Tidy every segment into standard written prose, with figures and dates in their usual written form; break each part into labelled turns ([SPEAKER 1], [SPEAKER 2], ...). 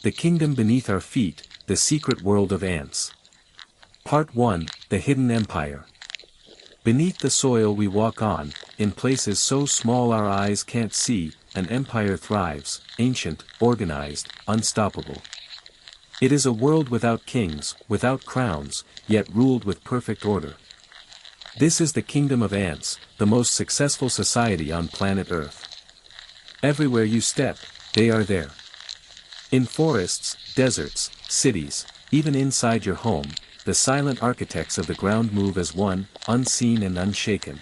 [SPEAKER 1] The Kingdom Beneath Our Feet, The Secret World of Ants. Part 1, The Hidden Empire. Beneath the soil we walk on, in places so small our eyes can't see, an empire thrives, ancient, organized, unstoppable. It is a world without kings, without crowns, yet ruled with perfect order. This is the Kingdom of Ants, the most successful society on planet Earth. Everywhere you step, they are there. In forests, deserts, cities, even inside your home, the silent architects of the ground move as one, unseen and unshaken.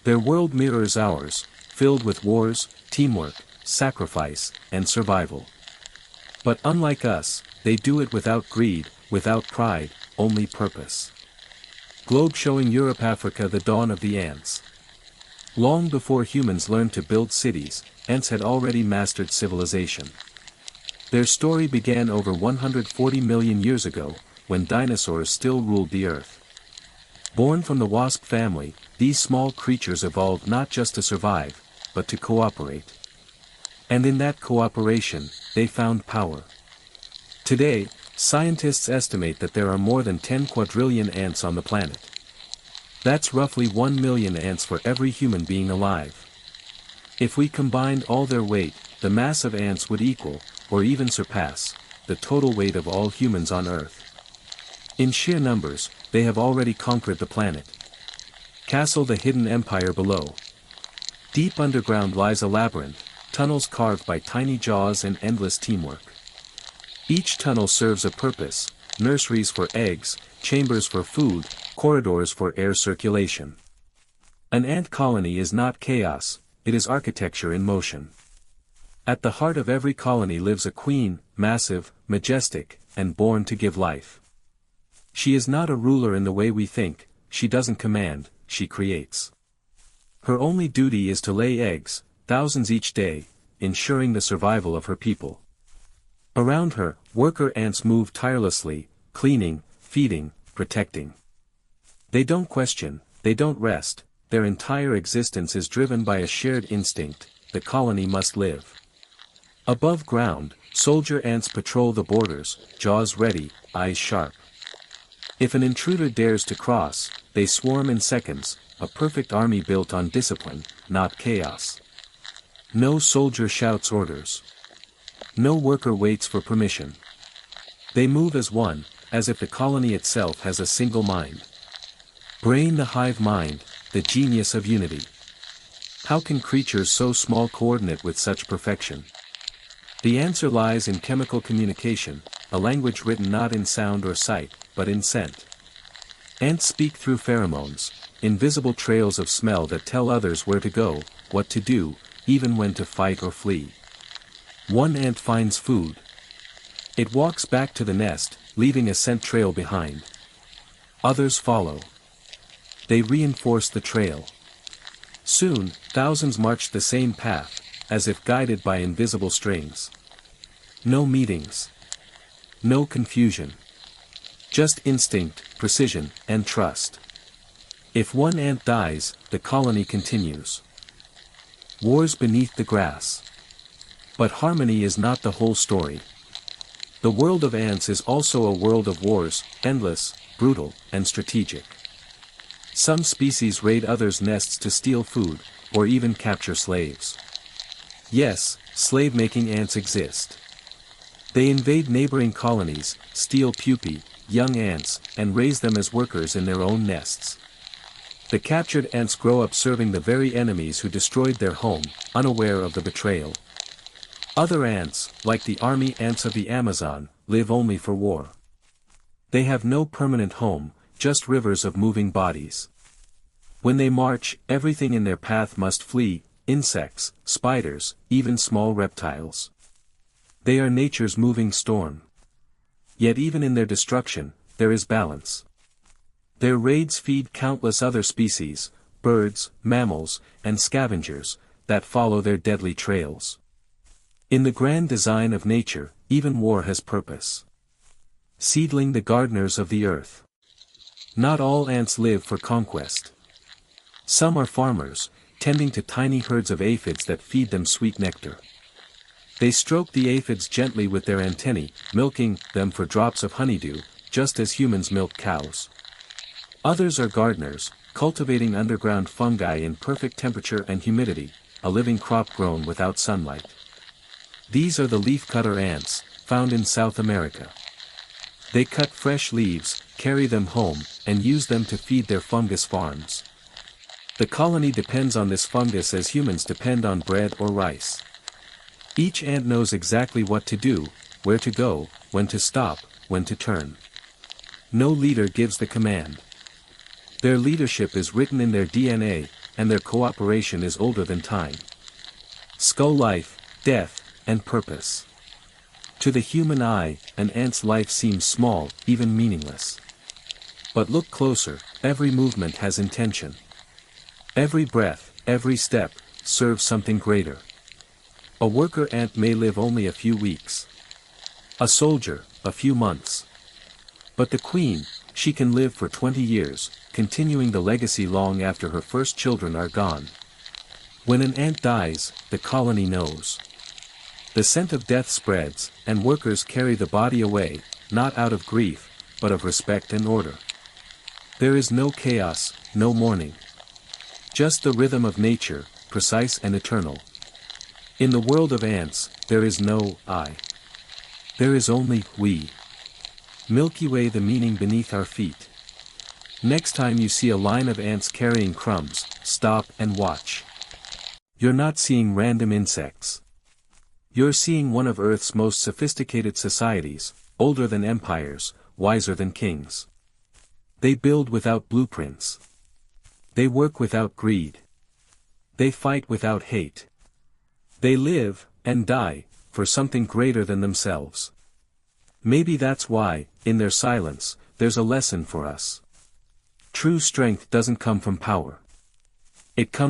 [SPEAKER 1] Their world mirrors ours, filled with wars, teamwork, sacrifice, and survival. But unlike us, they do it without greed, without pride, only purpose. Globe showing Europe Africa the dawn of the ants. Long before humans learned to build cities, ants had already mastered civilization. Their story began over 140 million years ago, when dinosaurs still ruled the earth. Born from the wasp family, these small creatures evolved not just to survive, but to cooperate. And in that cooperation, they found power. Today, scientists estimate that there are more than 10 quadrillion ants on the planet. That's roughly 1 million ants for every human being alive. If we combined all their weight, the mass of ants would equal, or even surpass, the total weight of all humans on Earth. In sheer numbers, they have already conquered the planet. Castle the hidden empire below. Deep underground lies a labyrinth, tunnels carved by tiny jaws and endless teamwork. Each tunnel serves a purpose: nurseries for eggs, chambers for food, corridors for air circulation. An ant colony is not chaos, it is architecture in motion. At the heart of every colony lives a queen, massive, majestic, and born to give life. She is not a ruler in the way we think, she doesn't command, she creates. Her only duty is to lay eggs, thousands each day, ensuring the survival of her people. Around her, worker ants move tirelessly, cleaning, feeding, protecting. They don't question, they don't rest, their entire existence is driven by a shared instinct: the colony must live. Above ground, soldier ants patrol the borders, jaws ready, eyes sharp. If an intruder dares to cross, they swarm in seconds, a perfect army built on discipline, not chaos. No soldier shouts orders. No worker waits for permission. They move as one, as if the colony itself has a single mind. Brain the hive mind, the genius of unity. How can creatures so small coordinate with such perfection? The answer lies in chemical communication, a language written not in sound or sight, but in scent. Ants speak through pheromones, invisible trails of smell that tell others where to go, what to do, even when to fight or flee. One ant finds food. It walks back to the nest, leaving a scent trail behind. Others follow. They reinforce the trail. Soon, thousands march the same path, as if guided by invisible strings. No meetings. No confusion. Just instinct, precision, and trust. If one ant dies, the colony continues. Wars beneath the grass. But harmony is not the whole story. The world of ants is also a world of wars, endless, brutal, and strategic. Some species raid others' nests to steal food, or even capture slaves. Yes, slave-making ants exist. They invade neighboring colonies, steal pupae, young ants, and raise them as workers in their own nests. The captured ants grow up serving the very enemies who destroyed their home, unaware of the betrayal. Other ants, like the army ants of the Amazon, live only for war. They have no permanent home, just rivers of moving bodies. When they march, everything in their path must flee: insects, spiders, even small reptiles. They are nature's moving storm. Yet even in their destruction, there is balance. Their raids feed countless other species, birds, mammals, and scavengers, that follow their deadly trails. In the grand design of nature, even war has purpose. Seedling the gardeners of the earth. Not all ants live for conquest. Some are farmers, tending to tiny herds of aphids that feed them sweet nectar. They stroke the aphids gently with their antennae, milking them for drops of honeydew, just as humans milk cows. Others are gardeners, cultivating underground fungi in perfect temperature and humidity, a living crop grown without sunlight. These are the leafcutter ants, found in South America. They cut fresh leaves, carry them home, and use them to feed their fungus farms. The colony depends on this fungus as humans depend on bread or rice. Each ant knows exactly what to do, where to go, when to stop, when to turn. No leader gives the command. Their leadership is written in their DNA, and their cooperation is older than time. Skull life, death, and purpose. To the human eye, an ant's life seems small, even meaningless. But look closer, every movement has intention. Every breath, every step, serves something greater. A worker ant may live only a few weeks. A soldier, a few months. But the queen, she can live for 20 years, continuing the legacy long after her first children are gone. When an ant dies, the colony knows. The scent of death spreads, and workers carry the body away, not out of grief, but of respect and order. There is no chaos, no mourning. Just the rhythm of nature, precise and eternal. In the world of ants, there is no I. There is only we. Milky Way, the meaning beneath our feet. Next time you see a line of ants carrying crumbs, stop and watch. You're not seeing random insects. You're seeing one of Earth's most sophisticated societies, older than empires, wiser than kings. They build without blueprints. They work without greed. They fight without hate. They live, and die, for something greater than themselves. Maybe that's why, in their silence, there's a lesson for us. True strength doesn't come from power. It comes